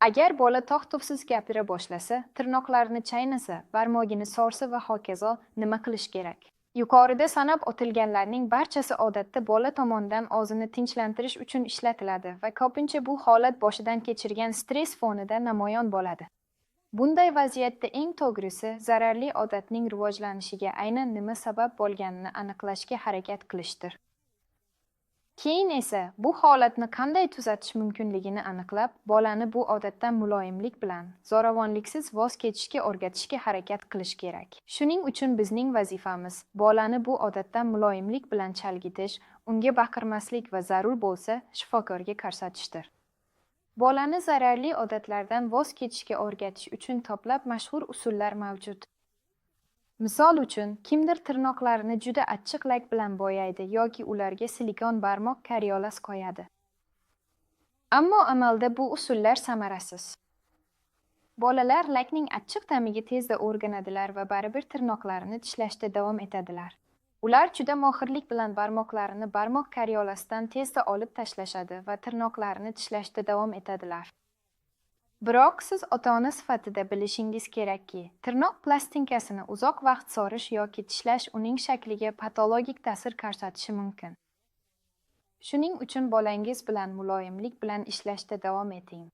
Agar bola to'xtovsiz gapira boshlasa, tirnoqlarini chaynasa, barmog'ini sorsa va hokazo, nima qilish kerak? Yuqorida sanab o'tilganlarning barchasi odatda bola tomonidan og'zini tinchlantirish uchun ishlatiladi va ko'pincha bu holat boshidan kechirgan stress fonida namoyon bo'ladi. Bunday vaziyatda eng to'g'risi zararli odatning rivojlanishiga aynan nima sabab bo'lganini aniqlashga harakat qilishdir. Keyin esa bu holatni qanday tuzatish mumkinligini aniqlab, bolani bu odatdan muloyimlik bilan, zo'ravonliksiz voz kechishga o'rgatishga harakat qilish kerak. Shuning uchun bizning vazifamiz bolani bu odatdan muloyimlik bilan chalg'itish, unga baqirmaslik va zarur bo'lsa shifokorga ko'rsatishdir. Bolani zararli odatlardan voz kechishga o'rgatish uchun ko'plab mashhur usullar mavjud. Misol uchun, kimdir tirnoqlarini juda achchiq lak bilan bo'yaydi yoki ularga silikon barmoq karyolas qo'yadi. Ammo amalda bu usullar samarasiz. Bolalar lakning achchiq ta'miga tezda o'rganadilar va baribir tirnoqlarini tishlashda davom etadilar. Ular juda mohirlik bilan barmoqlarini barmoq karyolasidan tezda olib tashlashadi va tirnoqlarini tishlashda davom etadilar. Biroq siz ota-ona sifatida bilishingiz kerakki, tirnoq plastinkasini uzoq vaqt sorish yoki tishlash uning shakliga patologik ta'sir ko'rsatishi mumkin. Shuning uchun bolangiz bilan muloyimlik bilan ishlashda davom eting.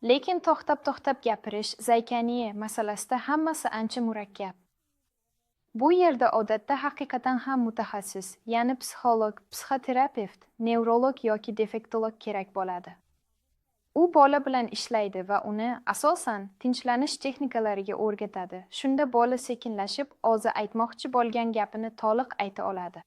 Lekin to'xtab gapirish, zaykaniye masalasida hammasi ancha murakkab. Bu yerda odatda haqiqatan ham mutaxassis, ya'ni psixolog, psixoterapevt, nevrolog yoki defektolog kerak bo'ladi. U bola bilan ishlaydi va uni asosan tinchlanish texnikalariga o'rgatadi. Shunda bola sekinlashib, o'zi aytmoqchi bo'lgan gapini to'liq ayta oladi.